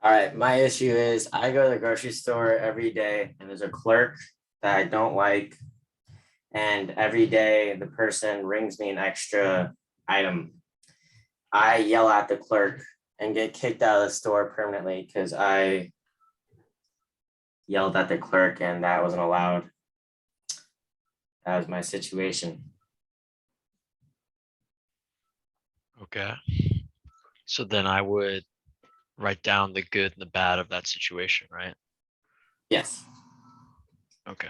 All right, my issue is I go to the grocery store every day and there's a clerk that I don't like. And every day the person rings me an extra item. I yell at the clerk and get kicked out of the store permanently because I yelled at the clerk and that wasn't allowed. That was my situation. Okay. So then I would write down the good and the bad of that situation, right? Yes. Okay.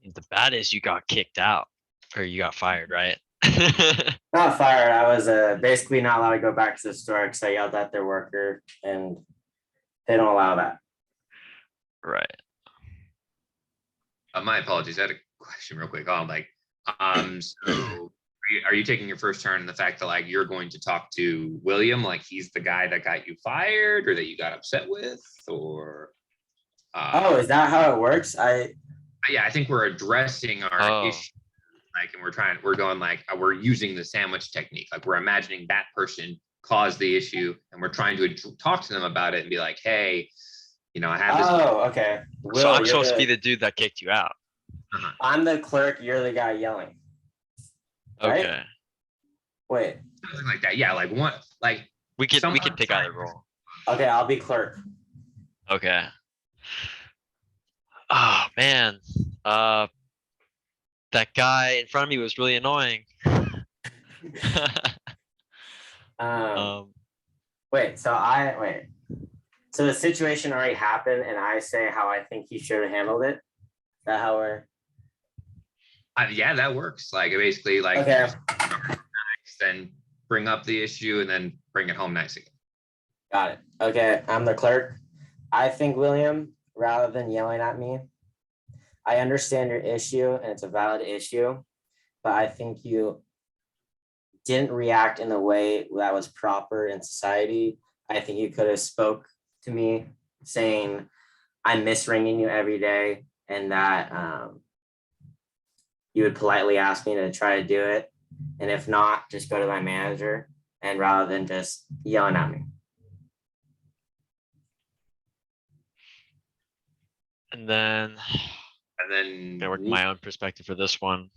The bad is you got kicked out or you got fired, right? Not fired. I was basically not allowed to go back to the store because I yelled at their worker and they don't allow that. Right. My apologies. I had a question real quick. So are you taking your first turn in the fact that like you're going to talk to William, like he's the guy that got you fired or that you got upset with, or? Oh, is that how it works? Yeah, I think we're addressing our issue, like, and we're using the sandwich technique. Like we're imagining that person caused the issue, and we're trying to talk to them about it and be like, hey, I have this. Oh, okay. So I'm supposed to be the dude that kicked you out. I'm the clerk. You're the guy yelling. Right? Okay. Wait. Something like that. Yeah, like what? Like we can pick either role. Okay, I'll be clerk. Okay. Oh man, that guy in front of me was really annoying. Wait. So the situation already happened, and I say how I think he should have handled it. Is that how we're? Yeah, that works. Like basically, like okay. Then bring up the issue and then bring it home nice again. Got it. Okay, I'm the clerk. I think, William, rather than yelling at me, I understand your issue and it's a valid issue, but I think you didn't react in a way that was proper in society. I think you could have spoke to me saying, I miss ringing you every day, and that you would politely ask me to try to do it. And if not, just go to my manager, and rather than just yelling at me. And then I work my own perspective for this one.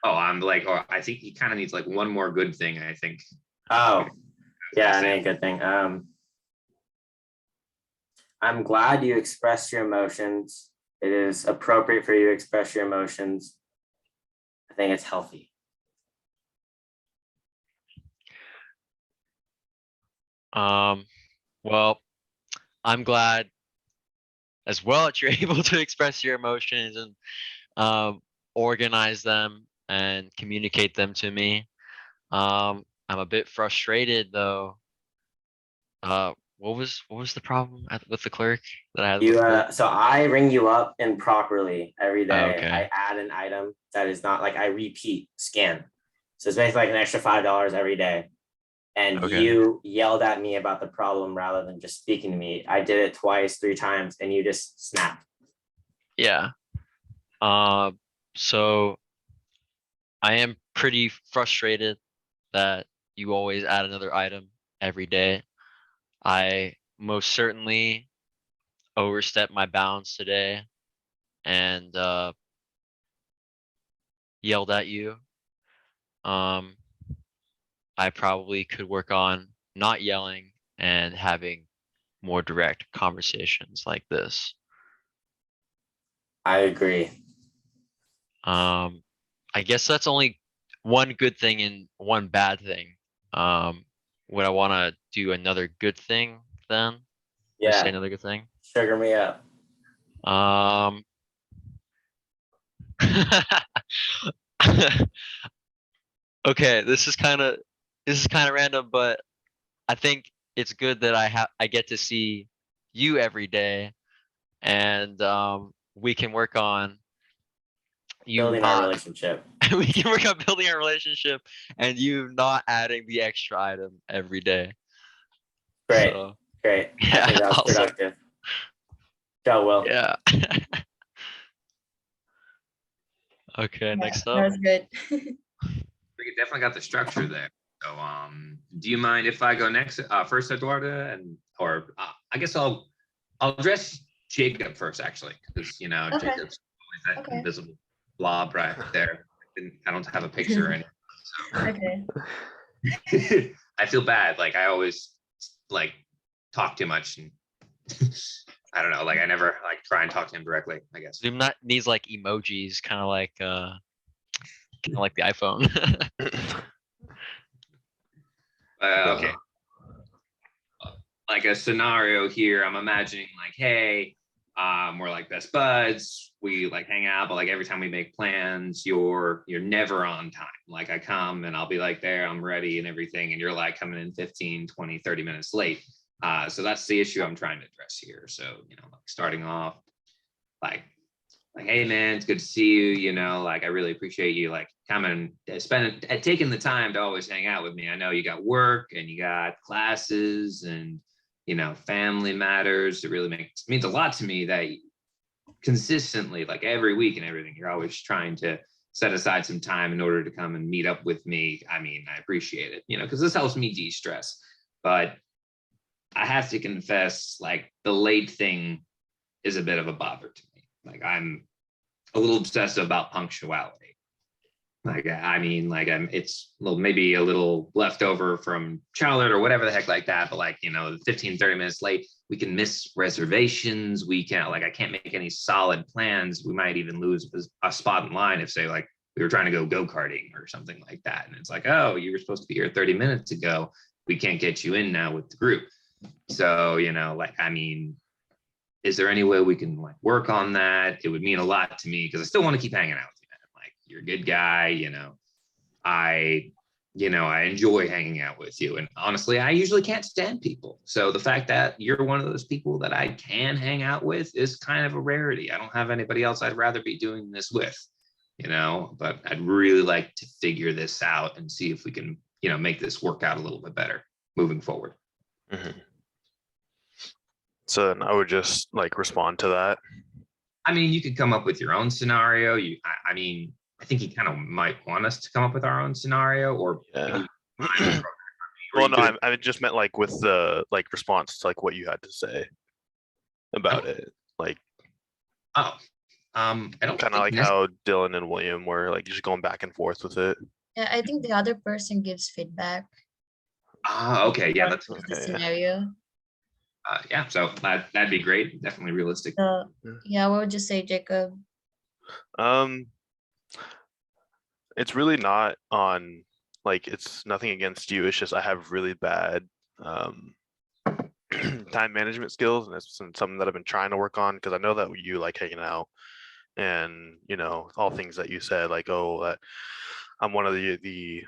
I think he kind of needs like one more good thing, I think. Oh, yeah, a good thing. I'm glad you expressed your emotions. It is appropriate for you to express your emotions. I think it's healthy. Well, I'm glad as well that you're able to express your emotions and organize them and communicate them to me. I'm a bit frustrated though. What was the problem with the clerk that I had? So I ring you up improperly every day. Okay. I add an item that is not like I repeat scan. So it's basically like an extra $5 every day. And you yelled at me about the problem rather than just speaking to me. I did it twice, 3 times, and you just snapped. Yeah. So I am pretty frustrated that you always add another item every day. I most certainly overstepped my bounds today and yelled at you. I probably could work on not yelling and having more direct conversations like this. I agree. I guess that's only one good thing and one bad thing. Would I want to do another good thing then? Yeah. Say another good thing. Sugar me up. Okay, this is kind of random, but I think it's good that I get to see you every day, and we can work on building our relationship. We can work on building our relationship, and you not adding the extra item every day. Great, great. Yeah, I think that was productive. Go, Will. Yeah. Okay, next up. That was good. We definitely got the structure there. So, do you mind if I go next, first, Eduarda, or I guess I'll address Jacob first, actually, because Okay. Jacob's always that Okay. invisible blob right there. I don't have a picture in. Okay. I feel bad. Like I always like talk too much, and I don't know. Like I never like try and talk to him directly, I guess. Zoom not needs like emojis, kind of like the iPhone. Okay. Like a scenario here, I'm imagining like, hey, we're like best buds. We like hang out, but like every time we make plans, you're never on time. Like I come and I'll be like there, I'm ready and everything. And you're like coming in 15, 20, 30 minutes late. So that's the issue I'm trying to address here. So, like starting off like, hey man, it's good to see you. Like I really appreciate you like coming, taking the time to always hang out with me. I know you got work and you got classes and family matters. It really means a lot to me that consistently, like every week and everything, you're always trying to set aside some time in order to come and meet up with me. I mean, I appreciate it, because this helps me de-stress. But I have to confess, like the late thing is a bit of a bother to me. Like I'm a little obsessive about punctuality. Like, I mean, like it's maybe a little leftover from childhood or whatever the heck like that. But like, 15, 30 minutes late, we can miss reservations. We can't, like, I can't make any solid plans. We might even lose a spot in line if, say, like we were trying to go karting or something like that. And it's like, oh, you were supposed to be here 30 minutes ago. We can't get you in now with the group. So, like, I mean, is there any way we can like work on that? It would mean a lot to me because I still want to keep hanging out with you, man. Like you're a good guy, I enjoy hanging out with you. And honestly, I usually can't stand people. So the fact that you're one of those people that I can hang out with is kind of a rarity. I don't have anybody else I'd rather be doing this with, but I'd really like to figure this out and see if we can, make this work out a little bit better moving forward. Mm-hmm. So then I would just like respond to that. I mean, you could come up with your own scenario. I mean, I think he kind of might want us to come up with our own scenario, or yeah. Well, no, I just meant like with the like response to like what you had to say about it. Like, I don't kind of like how Dylan and William were like just going back and forth with it. Yeah, I think the other person gives feedback. Okay, yeah, that's the scenario. Yeah, so that'd be great. Definitely realistic. So yeah, what would you say, Jacob? It's really not on like it's nothing against you. It's just I have really bad time management skills, and it's something that I've been trying to work on because I know that you like hanging out and all things that you said, like, oh, that I'm one of the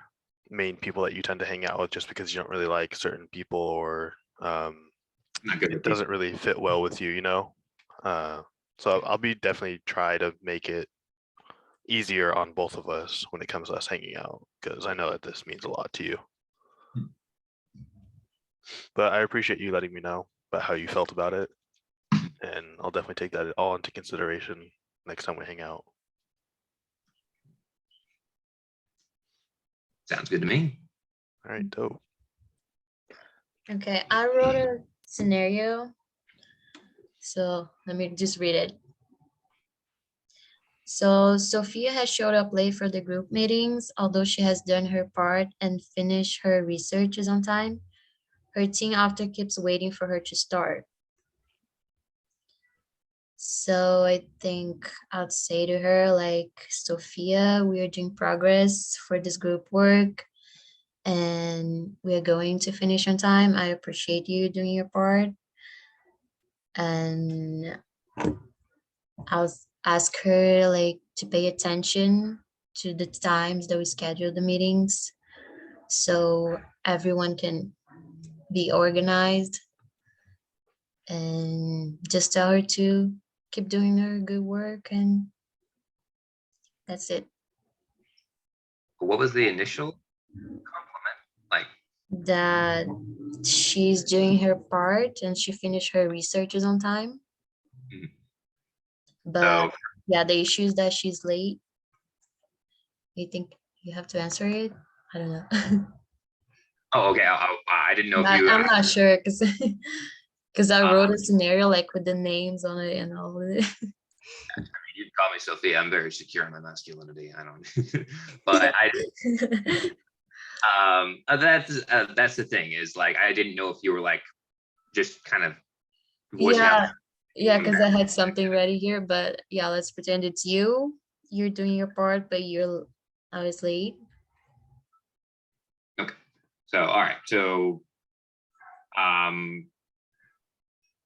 main people that you tend to hang out with just because you don't really like certain people, or it doesn't really fit well with you, so I'll be definitely try to make it easier on both of us when it comes to us hanging out, because I know that this means a lot to you. But I appreciate you letting me know about how you felt about it, and I'll definitely take that all into consideration next time we hang out. Sounds good to me. All right, dope. Okay, I wrote a scenario, so let me just read it. So Sophia has showed up late for the group meetings, although she has done her part and finished her researches on time. Her team often keeps waiting for her to start. So I think I'd say to her, like, Sophia, we are doing progress for this group work and we're going to finish on time. I appreciate you doing your part. And I'll ask her like to pay attention to the times that we schedule the meetings so everyone can be organized, and just tell her to keep doing her good work, and that's it. What was the initial compliment? Like that she's doing her part and she finished her researches on time. But yeah, the issue is that she's late. You think you have to answer it? I don't know. Oh, okay. I didn't know if But you. I'm not sure because I wrote Uh, a scenario like with the names on it and all of it. you can call me Sophia. I'm very secure in my masculinity. I don't. But that's the thing is like I didn't know if you were like just kind of voicing out. Yeah, because I had something ready here, but yeah, let's pretend it's you. You're doing your part, but I was late. Okay. So all right. So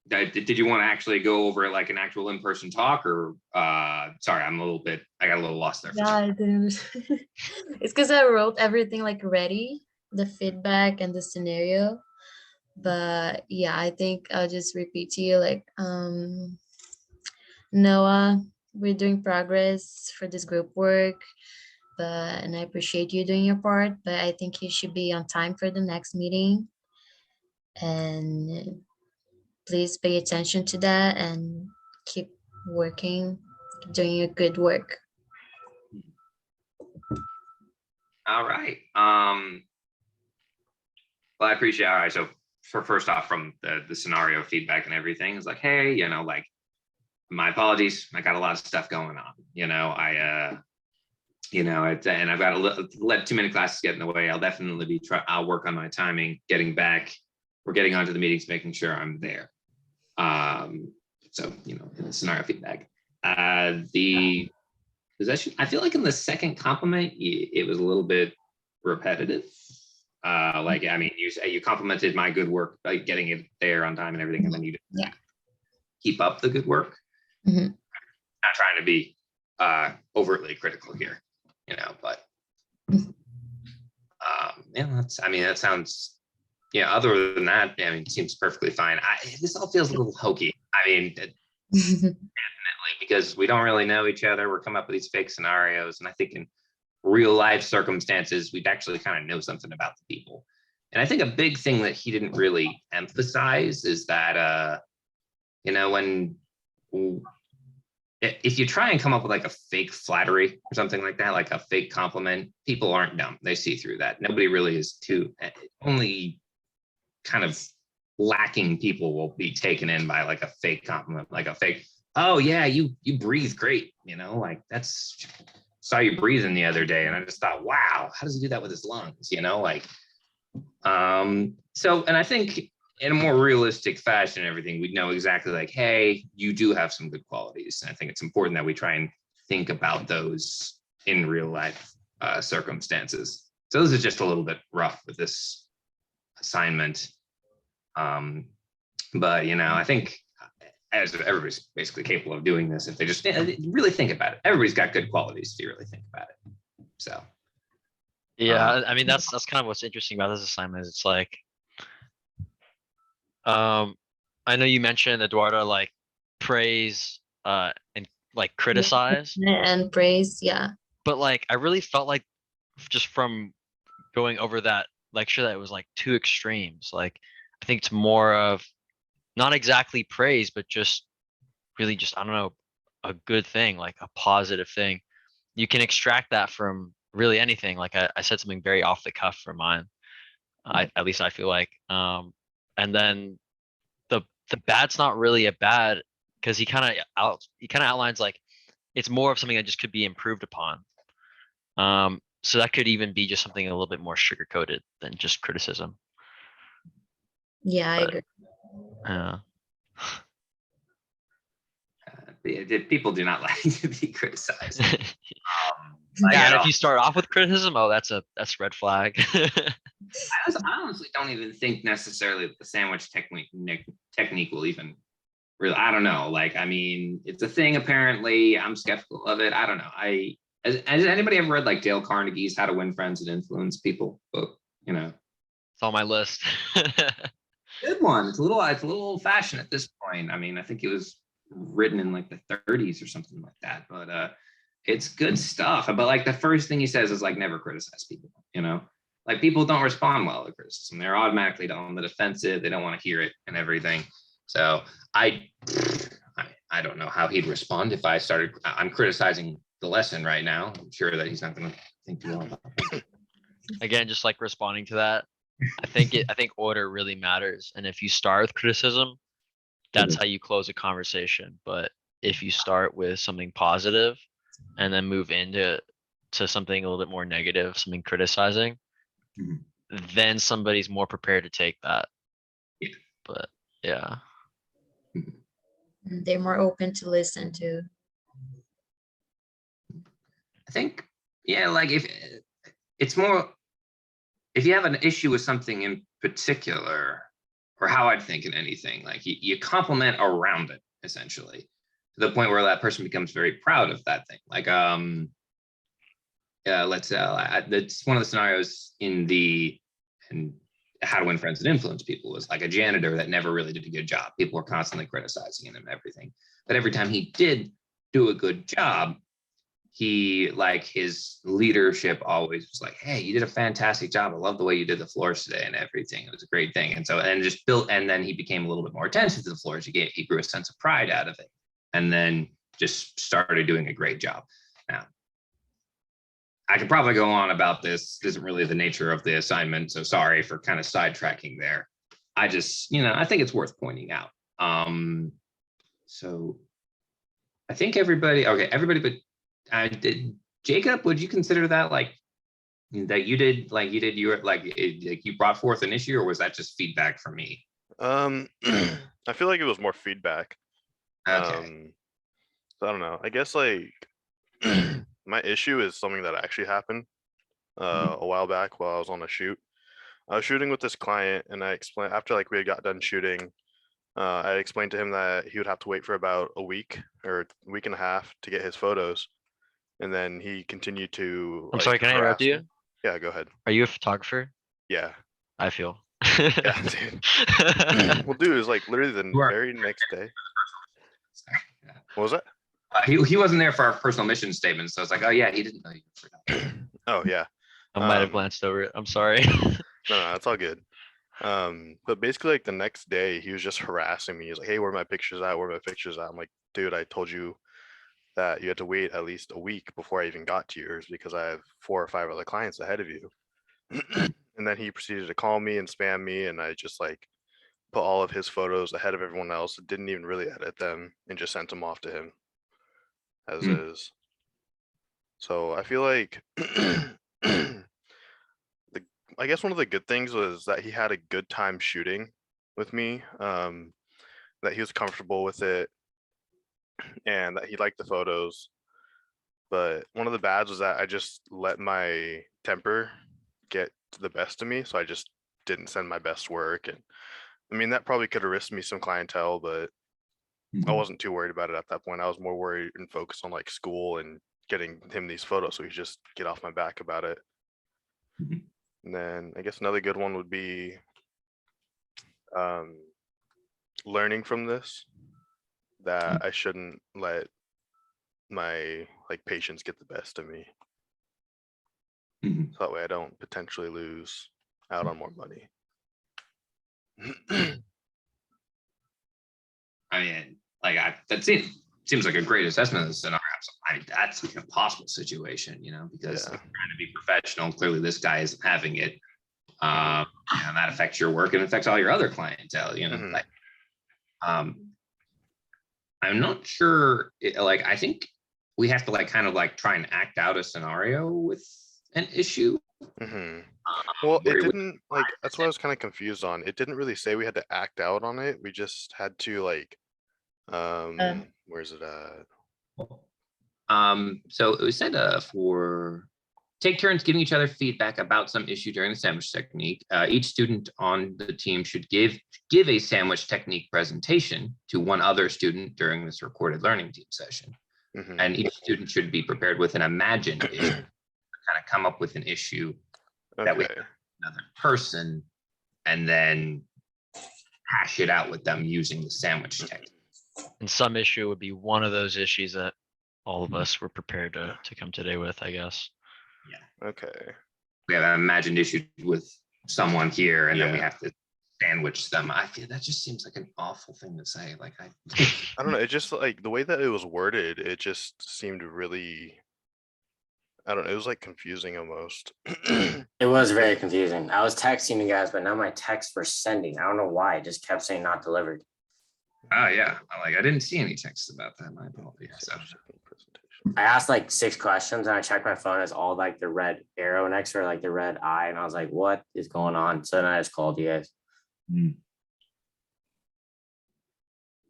did you want to actually go over like an actual in-person talk or sorry, I got a little lost there. Yeah, I didn't. It's because I wrote everything like ready, the feedback and the scenario. But yeah, I think I'll just repeat to you like, Noah, we're doing progress for this group work, and I appreciate you doing your part, but I think you should be on time for the next meeting. And please pay attention to that and keep working, keep doing your good work. All right. Well, I appreciate. All right. So for first off, from the scenario feedback and everything, it's like, hey, like my apologies. I got a lot of stuff going on. And I've got to let too many classes get in the way. I'll definitely I'll work on my timing, getting back. We're getting onto the meetings, making sure I'm there. So in the scenario feedback, the possession. I feel like in the second compliment, it was a little bit repetitive. Like, I mean, you complimented my good work by getting it there on time and everything, and then you keep up the good work. Mhm. Not trying to be overtly critical here, but that sounds, other than that, I mean, it seems perfectly fine. This all feels a little hokey. I mean, definitely, because we don't really know each other. We're coming up with these fake scenarios, and I think in real life circumstances, we'd actually kind of know something about the people. And I think a big thing that he didn't really emphasize is that, when if you try and come up with like a fake flattery or something like that, like a fake compliment, people aren't dumb. They see through that. Nobody really is only kind of lacking people will be taken in by like a fake compliment, like a fake, oh yeah, you breathe great, like that's, saw you breathing the other day and I just thought, wow, how does he do that with his lungs? So, and I think in a more realistic fashion, everything, we'd know exactly like, hey, you do have some good qualities. And I think it's important that we try and think about those in real life circumstances. So this is just a little bit rough with this assignment. But, I think as everybody's basically capable of doing this, if they just really think about it, everybody's got good qualities if you really think about it. So. Yeah, I mean, that's kind of what's interesting about this assignment is it's like, I know you mentioned Eduardo, like praise and like criticize, and praise, yeah. but like I really felt like just from going over that lecture that it was like two extremes. Like I think it's more of not exactly praise, but just really just, I don't know, a good thing, like a positive thing. You can extract that from really anything. Like I said something very off the cuff for mine. At least I feel like. And then the bad's not really a bad because he kind of outlines like it's more of something that just could be improved upon. So that could even be just something a little bit more sugar coated than just criticism. Yeah, I agree. People do not like to be criticized. Yeah, and if you start off with criticism, oh, that's red flag. I honestly don't even think necessarily that the sandwich technique will even really, I don't know. Like, I mean, it's a thing apparently. I'm skeptical of it. I don't know. Has anybody ever read like Dale Carnegie's How to Win Friends and Influence People book? It's on my list. Good one. It's a little old fashioned at this point. I mean, I think it was written in like the 30s or something like that, but it's good stuff. But like the first thing he says is like never criticize people, like people don't respond well to criticism. They're automatically on the defensive. They don't want to hear it and everything. So I don't know how he'd respond if I'm criticizing the lesson right now. I'm sure that he's not going to think too long about it. Again, just like responding to that, I think order really matters. And if you start with criticism, that's how you close a conversation. But if you start with something positive and then move into something a little bit more negative, something criticizing, Mhm. then somebody's more prepared to take that. Yeah. But yeah. They're more open to listen to. I think, yeah, like if it's more, if you have an issue with something in particular, or how I'd think in anything, like you compliment around it essentially to the point where that person becomes very proud of that thing. Like, let's say that's one of the scenarios in the and How to Win Friends and Influence People was like a janitor that never really did a good job. People were constantly criticizing him and everything, but every time he did do a good job, he, like, his leadership always was like, hey, you did a fantastic job. I love the way you did the floors today and everything. It was a great thing. And so, and just built, and then he became a little bit more attentive to the floors. He grew a sense of pride out of it, and then just started doing a great job. Now, I could probably go on about this. This isn't really the nature of the assignment, so sorry for kind of sidetracking there. I just, I think it's worth pointing out. So I think everybody, but Jacob, would you consider that like that you brought forth an issue, or was that just feedback from me? I feel like it was more feedback. Okay. So I don't know. I guess like my issue is something that actually happened a while back while I was on a shoot. I was shooting with this client, and I explained, after like we had got done shooting, I explained to him that he would have to wait for about a week or a week and a half to get his photos, and then he continued to I'm like sorry, can I interrupt harass you? me. Yeah, go ahead. Are you a photographer? Yeah. I feel. Yeah, dude. Well, dude, it was like literally the very next day. What was that? He wasn't there for our personal mission statement, so it's like, oh yeah, he didn't know you forgot. Oh yeah. I might have glanced over it. I'm sorry. No, it's all good. But basically like the next day he was just harassing me. He's like, hey, where are my pictures at? Where are my pictures at? I'm like, dude, I told you that you had to wait at least a week before I even got to yours because I have 4 or 5 other clients ahead of you. And then he proceeded to call me and spam me, and I just like put all of his photos ahead of everyone else, didn't even really edit them, and just sent them off to him as is. So I feel like I guess one of the good things was that he had a good time shooting with me, that he was comfortable with it, and that he liked the photos. But one of the bads was that I just let my temper get to the best of me, so I just didn't send my best work. And I mean, that probably could have risked me some clientele, but I wasn't too worried about it at that point. I was more worried and focused on like school and getting him these photos, so he just get off my back about it. And then I guess another good one would be learning from this, that I shouldn't let my like patience get the best of me. So that way I don't potentially lose out on more money. I mean, like that seems like a great assessment of the scenario. I mean, that's an impossible situation, because you're trying to be professional. Clearly, this guy isn't having it. And that affects your work and affects all your other clientele. Like, I'm not sure. I think we have to kind of try and act out a scenario with an issue. Well, it didn't that's what I was kind of confused on. It didn't really say we had to act out on it. We just had to where's it at? So it was said for take turns giving each other feedback about some issue during the sandwich technique. Each student on the team should give a sandwich technique presentation to one other student during this recorded learning team session. And each student should be prepared with an imagined issue, kind of come up with an issue that we have another person, and then hash it out with them using the sandwich technique. And some issue would be one of those issues that all of us were prepared to come today with, I guess. Yeah. Okay. We have an imagined issue with someone here, and then we have to sandwich them. I feel that just seems like an awful thing to say. I don't know. It just the way that it was worded, it just seemed really I don't know, it was like confusing almost. It was very confusing. I was texting you guys, but now my texts were sending. I don't know why. It just kept saying not delivered. Oh yeah, I didn't see any texts about that. My apologies. So. I asked like 6 questions and I checked my phone. It's all like the red arrow next to like the red eye. And I was like, what is going on? So then I just called you guys.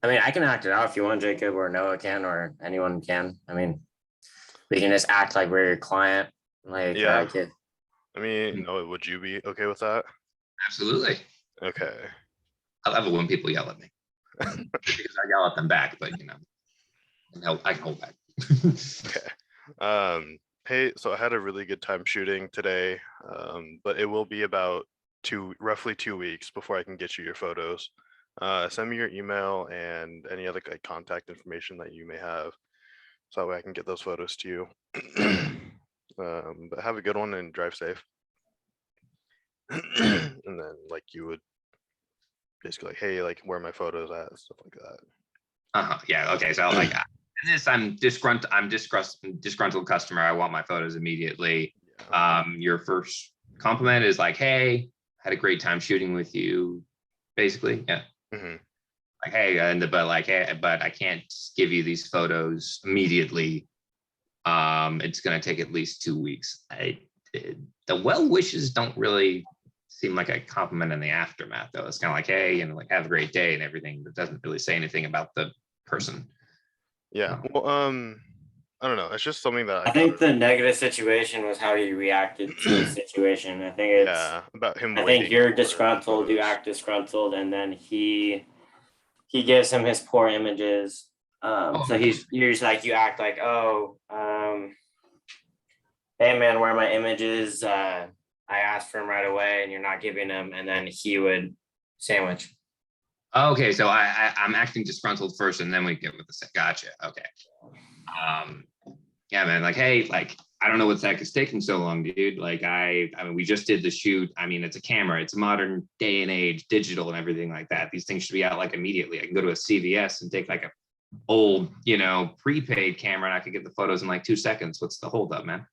I mean, I can act it out if you want, Jacob, or Noah can, or anyone can. I mean, we can just act like we're your client. Like, Yeah. kid. I mean, Noah, would you be okay with that? Absolutely. Okay. I love it when people yell at me because I yell at them back, but you know, I can hold back. Okay. Hey, so I had a really good time shooting today, but it will be about roughly 2 weeks before I can get you your photos. Send me your email and any other like contact information that you may have, so that way I can get those photos to you. But have a good one and drive safe. And then like you would basically like, hey, like where are my photos at, stuff like that. Yeah. Okay. So like, in this, I'm disgruntled customer. I want my photos immediately. Your first compliment is like, hey, had a great time shooting with you. Basically, yeah. Like, hey, but I can't give you these photos immediately. It's gonna take at least 2 weeks. The well wishes don't really seem like a compliment in the aftermath, though. It's kind of like, hey, and like have a great day and everything, but doesn't really say anything about the person. Yeah. Well, I don't know. It's just something that I think the negative situation was how he reacted to the situation. I think it's about him. I think you're disgruntled, you act disgruntled, and then he gives him his poor images. So you're just like, you act like, oh, hey man, where are my images? I asked for him right away and you're not giving him, and then he would sandwich. Okay, so I'm acting disgruntled first, and then we get with the gotcha. Okay. Yeah, man. Like, hey, like I don't know what the heck is taking so long, dude. Like, I mean, we just did the shoot. I mean, it's a camera. It's a modern day and age, digital and everything like that. These things should be out like immediately. I can go to a CVS and take like a old, prepaid camera, and I could get the photos in like 2 seconds. What's the holdup, man?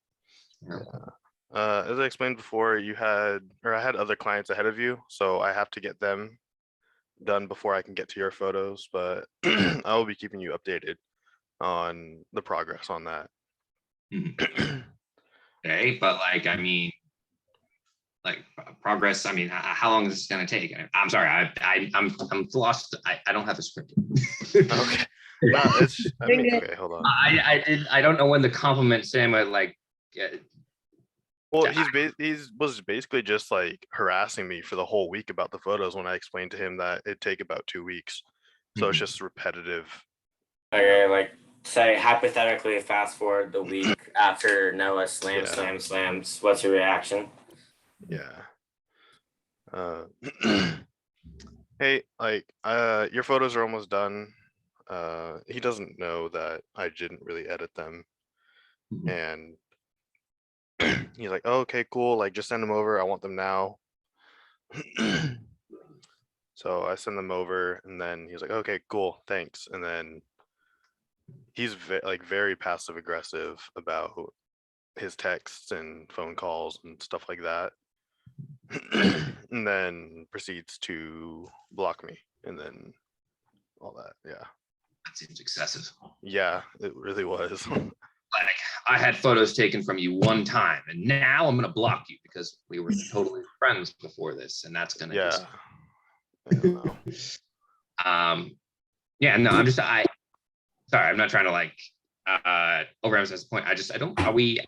As I explained before, I had other clients ahead of you, so I have to get them done before I can get to your photos, but I will be keeping you updated on the progress on that. Okay, but like, I mean, like progress. I mean, how long is this going to take? I'm sorry, I'm lost. I don't have a script. Okay. Okay, hold on. I don't know when the compliment Sam would like. Well, he was basically just like harassing me for the whole week about the photos when I explained to him that it'd take about 2 weeks. So it's just repetitive. Okay, like say hypothetically, fast forward the week after Noah slams. What's your reaction? Yeah. Hey, like your photos are almost done. He doesn't know that I didn't really edit them, and he's like, oh, okay, cool, like just send them over, I want them now. So I send them over, and then he's like, okay, cool, thanks. And then he's very passive aggressive about his texts and phone calls and stuff like that. And then proceeds to block me, and then all that. Yeah, that seems excessive. Yeah, it really was. Like, I had photos taken from you one time, and now I'm gonna block you because we were totally friends before this, and that's gonna yeah. Yeah, no, I'm sorry, I'm not trying to like overemphasize the point. Are we not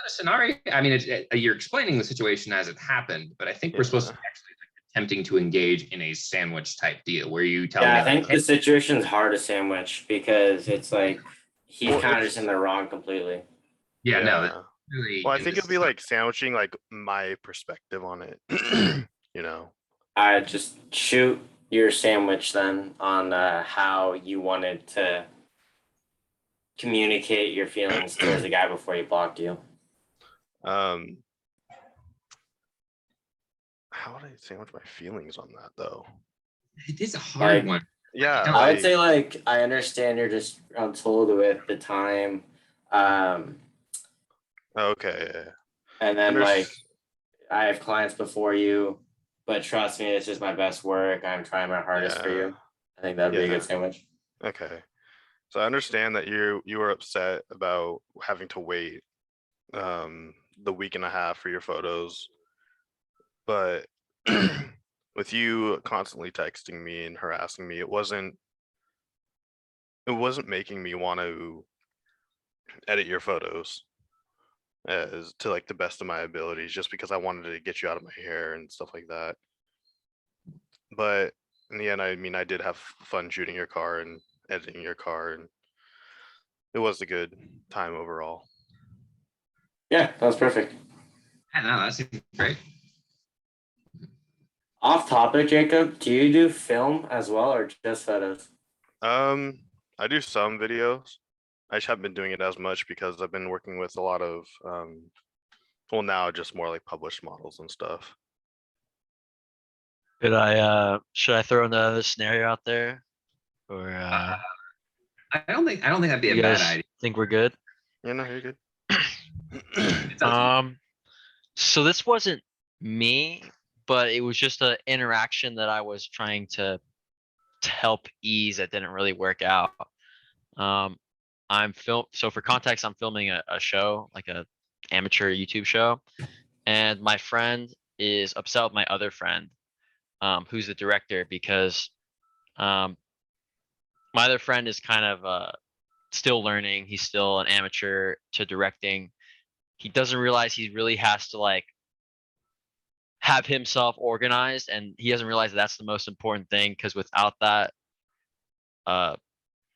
a scenario? I mean, you're explaining the situation as it happened, but I think we're supposed to be actually like attempting to engage in a sandwich type deal where you tell me. I think the situation's hard to sandwich because it's like he's kind of just in the wrong completely. Yeah, no. Really, well, I think it'd be like sandwiching like my perspective on it. I just shoot your sandwich then on how you wanted to communicate your feelings towards the guy before he blocked you. How would I sandwich my feelings on that though? It is a hard one. Yeah, I would say like I understand you're just told with the time. Okay. Yeah. And then Unders- like I have clients before you, but trust me, it's just my best work. I'm trying my hardest for Yeah. you. I think that'd be a Yeah. good sandwich. Okay. So I understand that you were upset about having to wait the week and a half for your photos, but with you constantly texting me and harassing me, it wasn't making me want to edit your photos as to like the best of my abilities, just because I wanted to get you out of my hair and stuff like that. But in the end, I mean, I did have fun shooting your car and editing your car, and it was a good time overall. Yeah, that was perfect. Yeah, no, that seems great. Off topic, Jacob, do you do film as well or just photos? I do some videos. I just haven't been doing it as much because I've been working with a lot of well, now just more like published models and stuff. Should I throw another scenario out there? Or I don't think that'd be you a bad guys idea. think we're good? Yeah, no, you're good. It's up to you. So this wasn't me, but it was just an interaction that I was trying to help ease that didn't really work out. So for context, I'm filming a show, like a amateur YouTube show, and my friend is upset with my other friend, who's the director, because my other friend is kind of still learning. He's still an amateur to directing. He doesn't realize he really has to like have himself organized, and he doesn't realize that's the most important thing, because without that,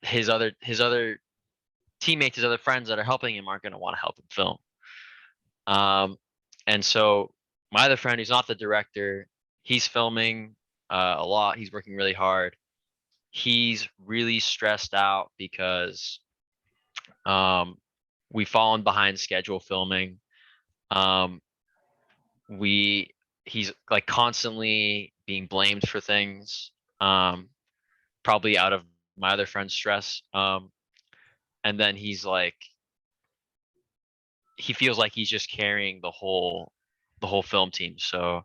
his other teammates, his other friends that are helping him aren't going to want to help him film. And so my other friend, who's not the director, he's filming a lot. He's working really hard. He's really stressed out because we've fallen behind schedule filming. He's like constantly being blamed for things, probably out of my other friend's stress. And then he's like, he feels like he's just carrying the whole film team. So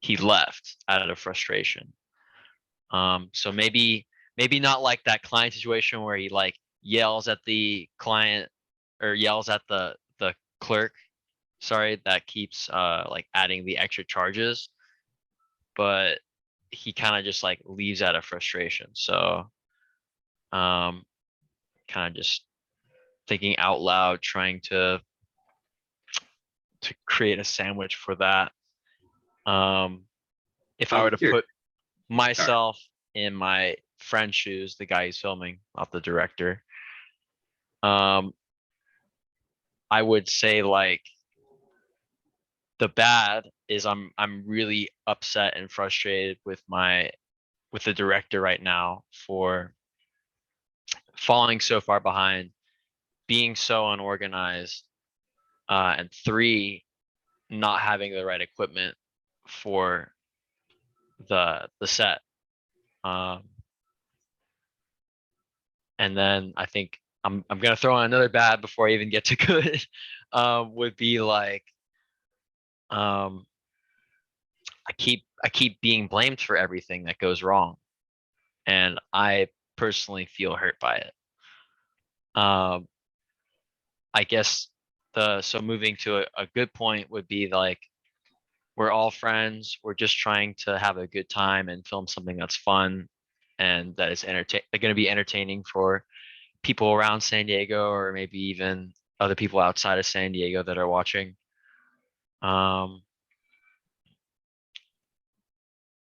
he left out of frustration. So maybe not like that client situation where he like yells at the client or yells at the clerk, sorry, that keeps like adding the extra charges, but he kind of just like leaves out of frustration. So kind of just thinking out loud, trying to create a sandwich for that. If I were to put myself in my friend's shoes, the guy who's filming, not the director, I would say like the bad is I'm really upset and frustrated with the director right now for falling so far behind, being so unorganized, and 3, not having the right equipment for the set. And then I think I'm gonna throw in another bad before I even get to good. Would be like I keep being blamed for everything that goes wrong, and I personally feel hurt by it. I guess so moving to a good point would be like, we're all friends. We're just trying to have a good time and film something that's fun and that is going to be entertaining for people around San Diego, or maybe even other people outside of San Diego that are watching.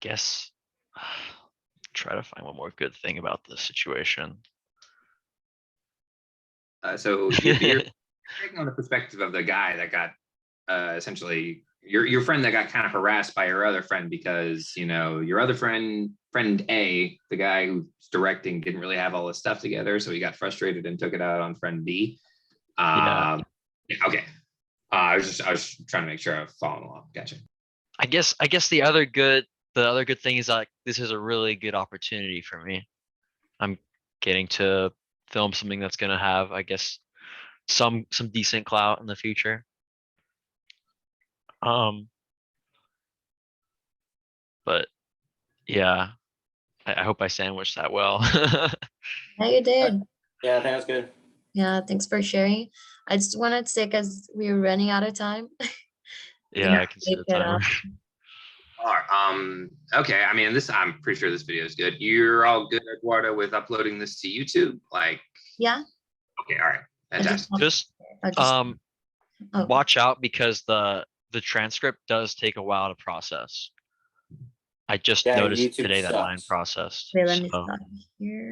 Guess try to find one more good thing about this situation. So you're taking on the perspective of the guy that got essentially your friend that got kind of harassed by your other friend, because your other friend A, the guy who's directing, didn't really have all his stuff together, so he got frustrated and took it out on friend B. Yeah. Okay. I was trying to make sure I was following along. Gotcha. I guess the other good thing is like this is a really good opportunity for me. I'm getting to film something that's gonna have, I guess, some decent clout in the future. But yeah, I hope I sandwiched that well. Yeah, you did. Yeah, I think that's good. Yeah, thanks for sharing. I just wanted to say, because we're running out of time. Yeah, I can see the Take it timer. off. All right. Okay. I mean, I'm pretty sure this video is good. You're all good, Eduardo, with uploading this to YouTube? Like, Yeah. okay. All right. I just Fantastic. Just I'll just- oh, watch out, because the transcript does take a while to process. I just Yeah, noticed YouTube today that mine sucks. processed. wait, let me So. stop here.